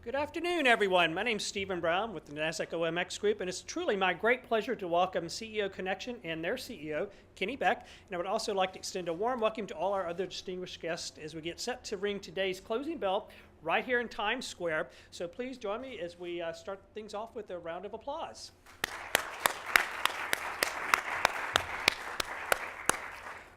Good afternoon, everyone. My name is Stephen Brown with the NASDAQ OMX Group, and it's truly my great pleasure to welcome CEO Connection and their CEO, Kenny Beck. And I would also like to extend a warm welcome to all our other distinguished guests as we get set to ring today's closing bell right here in Times Square. So please join me as we start things off with a round of applause.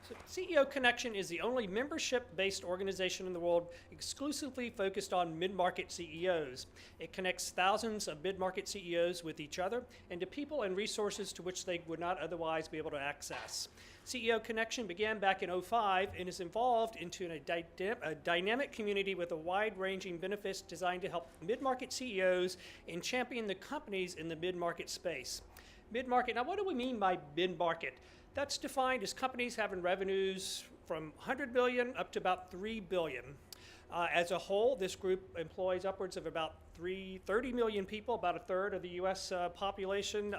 So CEO Connection is the only membership-based organization in the world exclusively focused on mid-market CEOs. It connects thousands of mid-market CEOs with each other and to people and resources to which they would not otherwise be able to access. CEO Connection began back in 2005 and is evolved into a dynamic community with a wide-ranging benefits designed to help mid-market CEOs and champion the companies in the mid-market space. Mid-market, now what do we mean by mid-market? That's defined as companies having revenues from 100 billion up to about 3 billion. As a whole, this group employs upwards of about 30 million people, about a third of the US population,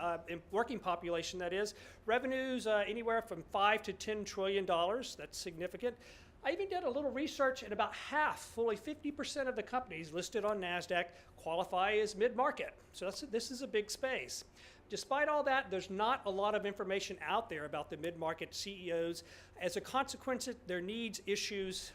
working population that is. Revenues anywhere from 5 to 10 trillion dollars, that's significant. I even did a little research, and about half, fully 50% of the companies listed on NASDAQ qualify as mid-market. So this is a big space. Despite all that, there's not a lot of information out there about the mid-market CEOs. As a consequence, their needs, issues,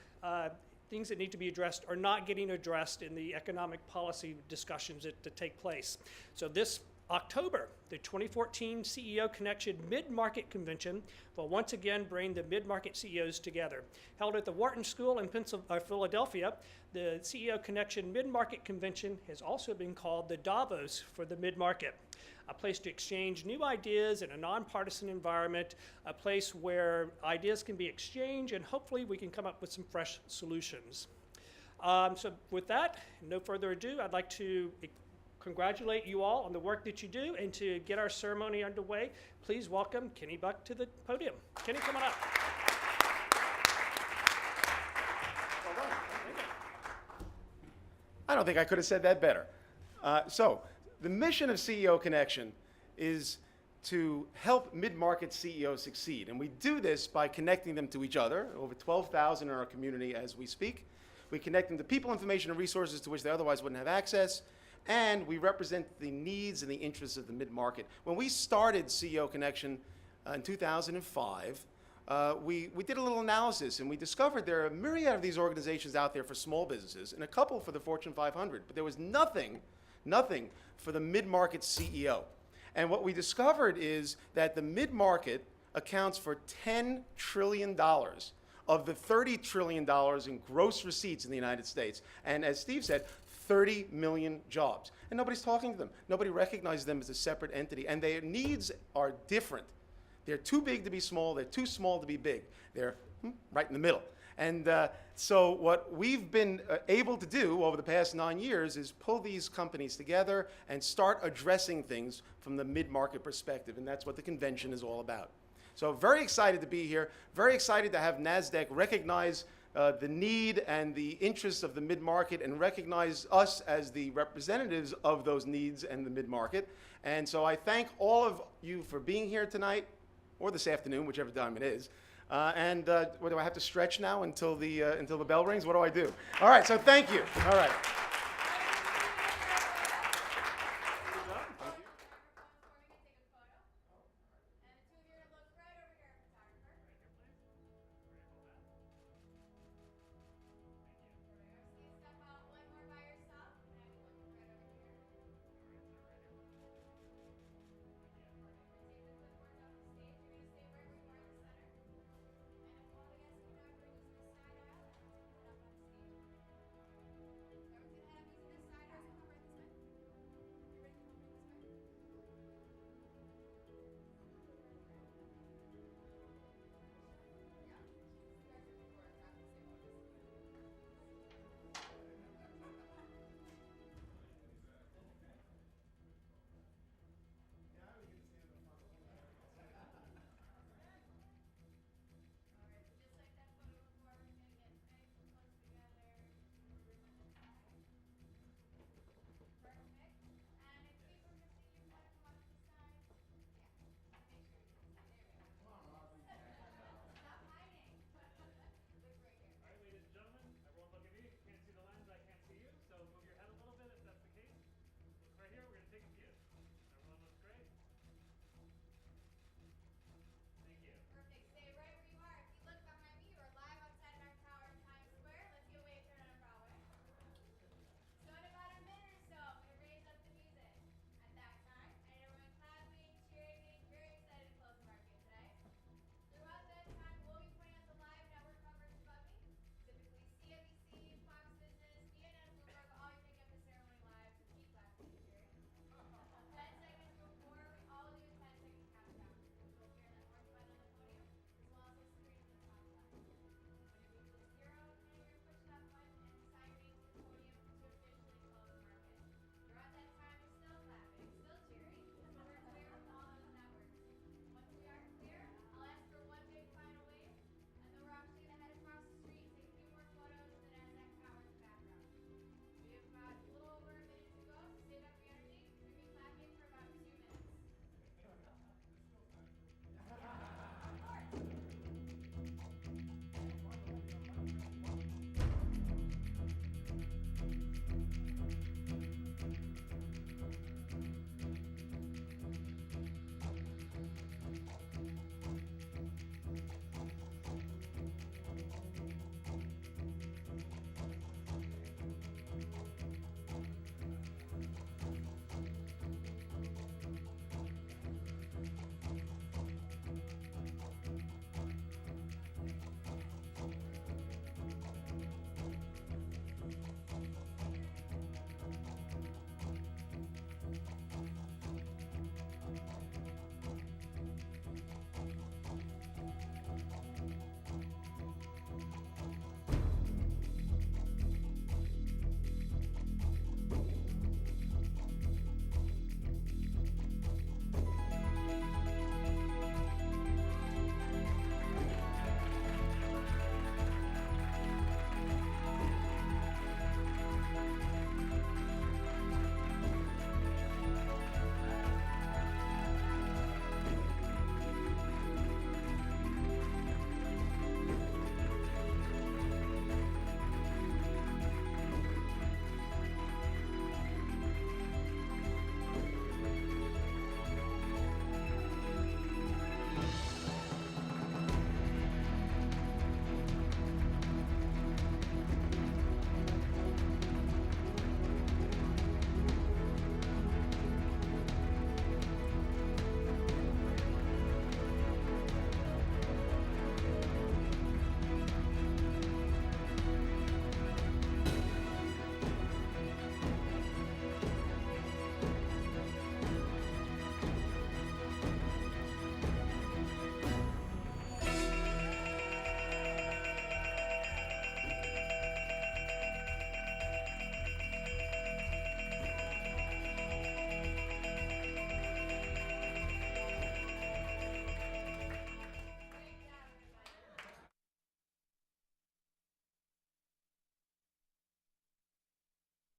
things that need to be addressed are not getting addressed in the economic policy discussions that take place. So this October, the 2014 CEO Connection Mid-Market Convention will once again bring the mid-market CEOs together. Held at the Wharton School in Philadelphia, the CEO Connection Mid-Market Convention has also been called the Davos for the mid-market. A place to exchange new ideas in a nonpartisan environment, a place where ideas can be exchanged, and hopefully we can come up with some fresh solutions. So with that, no further ado, I'd like to congratulate you all on the work that you do, and to get our ceremony underway, please welcome Kenny Beck to the podium. Kenny, come on up. Well done. Thank you. I don't think I could have said that better. So the mission of CEO Connection is to help mid-market CEOs succeed, and we do this by connecting them to each other, over 12,000 in our community as we speak. We connect them to people, information, and resources to which they otherwise wouldn't have access, and we represent the needs and the interests of the mid-market. When we started CEO Connection in 2005, we did a little analysis, and we discovered there are a myriad of these organizations out there for small businesses and a couple for the Fortune 500, but there was nothing for the mid-market CEO. And what we discovered is that the mid-market accounts for $10 trillion of the $30 trillion in gross receipts in the United States. And as Steve said, 30 million jobs. And nobody's talking to them. Nobody recognizes them as a separate entity. And their needs are different. They're too big to be small. They're too small to be big. They're right in the middle. And so what we've been able to do over the past 9 years is pull these companies together and start addressing things from the mid-market perspective. And that's what the convention is all about. So very excited to be here. Very excited to have NASDAQ recognize the need and the interests of the mid-market and recognize us as the representatives of those needs and the mid-market. And so I thank all of you for being here tonight, or this afternoon, whichever time it is. What do I have to stretch now until the bell rings? What do I do? All right, so thank you. All right.